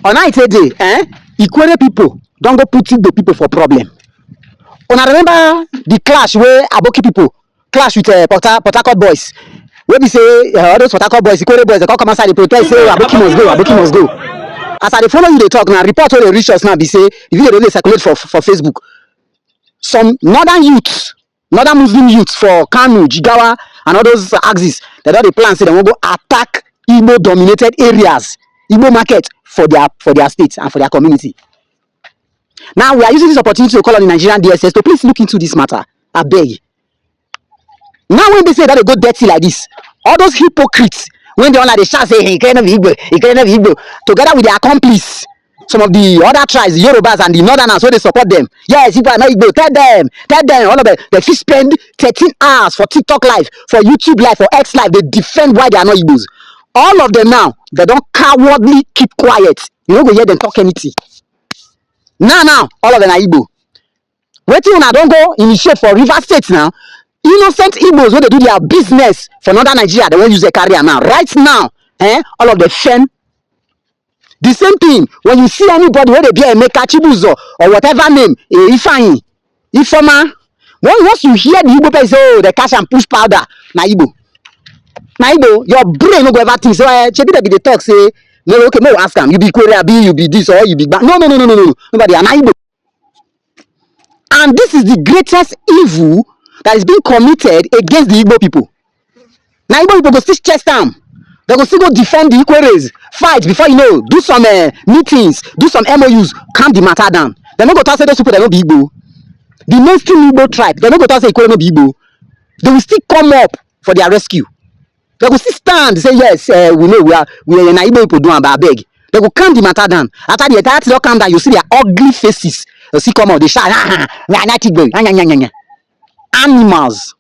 On night day, Ikwerre people don't go put the people for problem. Una remember the clash where Aboki people clash with Port Harcourt boys. Where we say all those Port Harcourt boys, Ikwerre boys, they come outside, they protest, say Aboki must go, Aboki must go. As I dey follow you, they talk now. Report all the reach us now. Be say if you dey circulate for Facebook, some northern youths, northern Muslim youths for Kano, Jigawa, and all those axes, they don dey plan say they wan go attack Igbo dominated areas, Igbo market for their state and for their community. Now we are using this opportunity to call on the Nigerian DSS to please look into this matter. I beg. Now when they say that they go dirty like this, all those hypocrites, when they all like they shout say, hey, Ikwerre be Igbo, Ikwerre be Igbo, together with their accomplice, some of the other tribes, the Yorubas and the Northerners, where they support them. Yes, Igbo are not Igbo. Tell them, all of them. They fit spend 13 hours for TikTok live, for YouTube live, for X live. They defend why they are not Igbos. All of them now, they don't cowardly keep quiet. You don't go hear them talk anything. Now, all of them are Igbo. Waiting when I don't go initiate for River State now. Innocent Igbos when they do their business for northern Nigeria, they won't use their career now. Right now, all of the fen. The same thing when you see anybody where they be a Emeka Chibuzo or whatever name, Ifeanyi, Ifeoma. Once you hear the Igbo people say, oh, they cash and push powder, na Igbo. Na Igbo, your brain no go ever think. So Chebi they be the talk say, no, okay, no ask them. You be Ikwerre, you be this or you be that. No. Nobody are na Igbo. And this is the greatest evil that is being committed against the Igbo people. Now Igbo people go still chest down. They go still go defend the Ikwerres, fight before you know, do some meetings, do some MOUs, calm the matter down. They no go talk say those people they no be Igbo. The mainstream Igbo tribe, they no go talk say Ikwerre no be Igbo. They will still come up for their rescue. They will still stand say yes, we know we are Igbo people doing but beg. They will calm the matter down. After the entire thing calm down, you see their ugly faces. You see come out, they shout, we are not Igbo. Animals.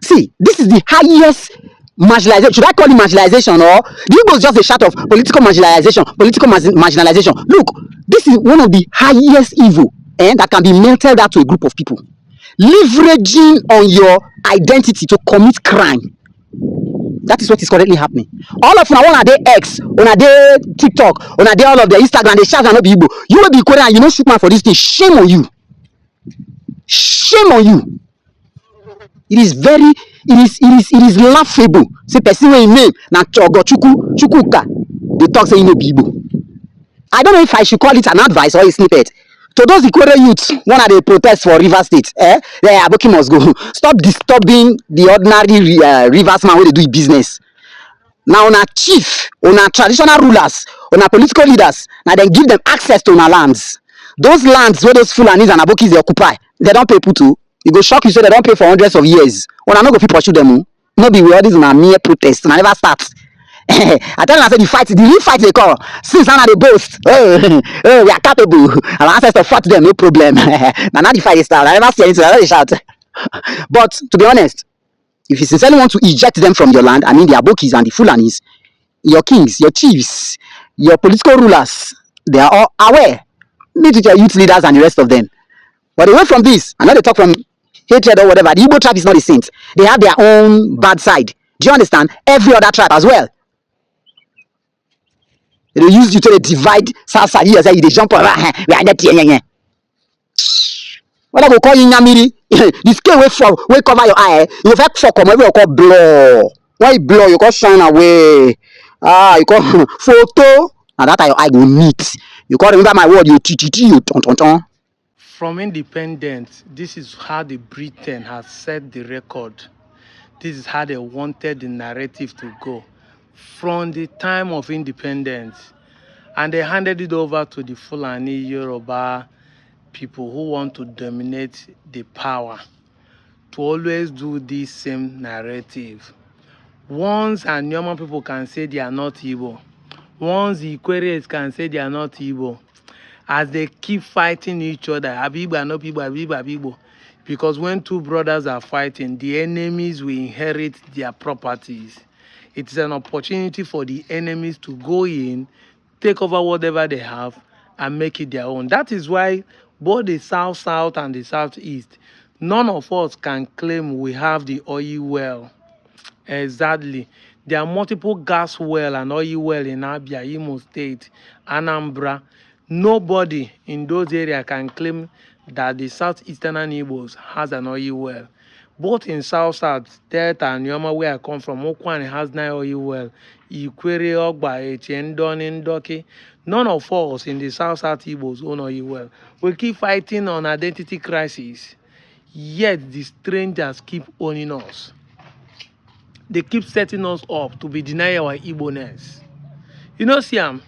See, this is the highest marginalization. Should I call it marginalization or the Igbo is just a shout of political marginalization? Look, this is one of the highest evil that can be melted out to a group of people. Leveraging on your identity to commit crime. That is what is currently happening. All of una day X, una day TikTok, una day all of their Instagram, they shout and not be Igbo. You will be Korean, you know shoot man for this thing. Shame on you. Shame on you. It is laughable. Say person wey name na Chukwuka. They talk say you no be Igbo. I don't know if I should call it an advice or a snippet. To those Ikwerre youths, one of the protests for River State, Aboki must go. Stop disturbing the ordinary Rivers man where they do business. Now, on a chief, on a traditional rulers, on a political leaders, now then give them access to our lands. Those lands where those Fulanis and Abokis they occupy, they don't pay Putu. It go shock you so they don't pay for hundreds of years. When I not go fit pursue them, no be all these na mere protests, and I never start. I tell them I say the real fight they call. Since now they boast, we are capable. Our ancestors fought them, no problem. Now the fight is start. I never see anything. I never shout. But to be honest, if you sincerely want to eject them from your land, I mean the Abokis and the Fulanis, your kings, your chiefs, your political rulers, they are all aware. Meet with your youth leaders and the rest of them. But away from this, I know they talk from hatred or whatever. The Igbo tribe is not a saint. They have their own bad side. Do you understand? Every other tribe as well. They use you to divide South side. You say they jump around. We are not here. What I go call you Nyamiri? The scale will cover your eye. You have for come every call blow. Why blow? You call shine away. You call photo. And that your eye will meet. You call remember my word. You you ton. From independence, this is how the Britain has set the record. This is how they wanted the narrative to go. From the time of independence, and they handed it over to the Fulani Yoruba people who want to dominate the power to always do this same narrative. Once Anyoma people can say they are not Igbo, once the Ikwerres can say they are not Igbo, as they keep fighting each other, Abiba, no people, Abiba. Because when two brothers are fighting, the enemies will inherit their properties. It's an opportunity for the enemies to go in, take over whatever they have, and make it their own. That is why both the South and the Southeast, none of us can claim we have the oil well. Exactly. There are multiple gas well and oil well in Abia, Imo State, Anambra. Nobody in those areas can claim that the southeastern Igbos has an oil well. Both in South, Delta, and Yoma, where I come from, Okwane has 9 oil well. Ikwerre, Ogba, Echendon, Ndoki. None of us in the South Igbos own oil well. We keep fighting on identity crisis, yet the strangers keep owning us. They keep setting us up to be denying our Igboness. You know, Siam,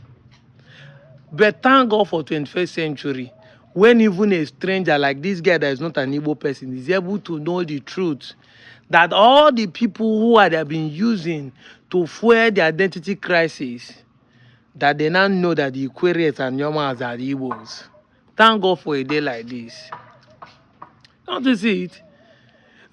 but thank God for 21st century, when even a stranger like this guy that is not an Igbo person is able to know the truth, that all the people who they have been using to fuel the identity crisis, that they now know that the Ikwerres and Yomas are the Igbos. Thank God for a day like this. Don't you see it?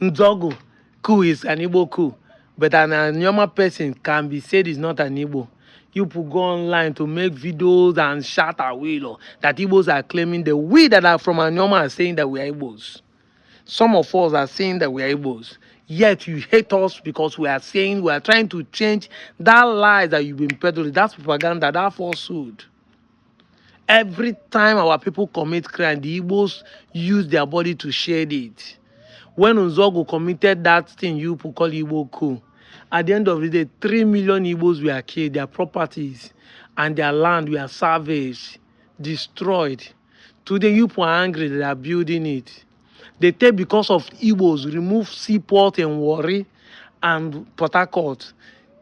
Nzogo, coup is an Igbo coup, but an Anyoma person can be said is not an Igbo. You could go online to make videos and shout away that Igbos are claiming the we that are from Anyoma are saying that we are Igbos. Some of us are saying that we are Igbos. Yet you hate us because we are saying we are trying to change that lie that you've been peddling, that propaganda, that falsehood. Every time our people commit crime, the Igbos use their body to shade it. When Nzogo committed that thing you people call Igbo coup, at the end of the day, 3 million Igbos were killed, their properties and their land were savaged, destroyed. Today, you people are angry that they are building it. They take because of Igbos, remove seaport and Warri and Port Harcourt.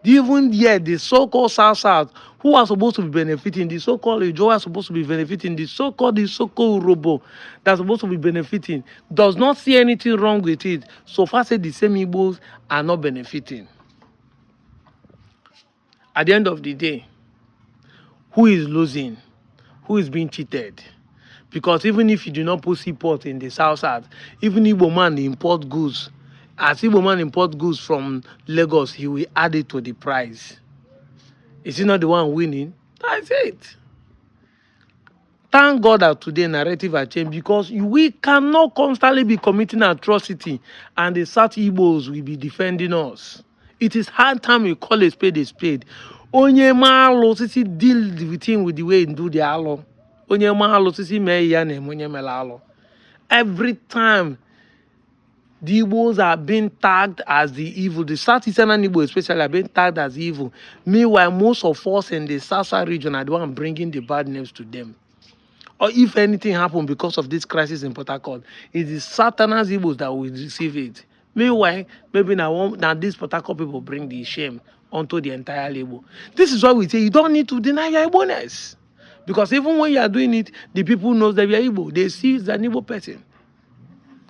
Even yet, the so-called South, who are supposed to be benefiting, the so-called Ijo are supposed to be benefiting, the so-called Robo that's supposed to be benefiting, does not see anything wrong with it. So far, say the same Igbos are not benefiting. At the end of the day, who is losing? Who is being cheated? Because even if you do not put seaport in the South, even Igbo man import goods. As Igbo man import goods from Lagos, he will add it to the price. Is he not the one winning? That's it. Thank God that today narrative has changed, because we cannot constantly be committing atrocity and the South Igbos will be defending us. It is hard time we call a spade a spade. Onye malo sisi deal with him with the way he do the alo. Onye malo sisi me ya na onye melalo. Every time the Igbos are being tagged as the evil, the Southeastern Igbo especially are being tagged as evil. Meanwhile, most of us in the South region are the one bringing the bad news to them. Or if anything happens because of this crisis in Port Harcourt, it is Satan's Igbos that will receive it. Meanwhile, maybe now these Port Harcourt people bring the shame onto the entire Igbo. This is why we say you don't need to deny your Igboness. Because even when you are doing it, the people know that you are Igbo. They see it's an Igbo person.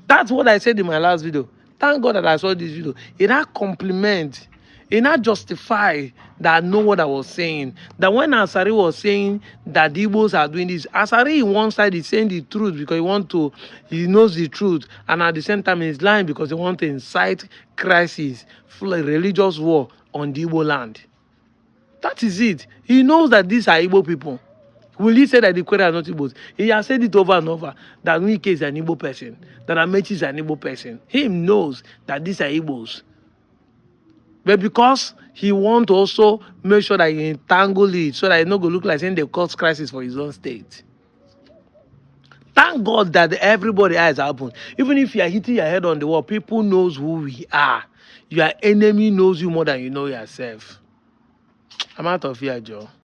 That's what I said in my last video. Thank God that I saw this video. It not compliment, it not justify that I know what I was saying. That when Asari was saying that the Igbos are doing this, Asari in one side is saying the truth because he knows the truth, and at the same time he's lying because he wants to incite crisis, religious war on the Igbo land. That is it. He knows that these are Igbo people. Will he say that the Ikwerre are not Igbos? He has said it over and over that Wike is an Igbo person, that Amechi is an Igbo person. He knows that these are Igbos. But because he wants to also make sure that he entangle it so that it not go look like saying they cause crisis for his own state. Thank God that everybody has happened. Even if you are hitting your head on the wall, people knows who we are. Your enemy knows you more than you know yourself. I'm out of here, Joe.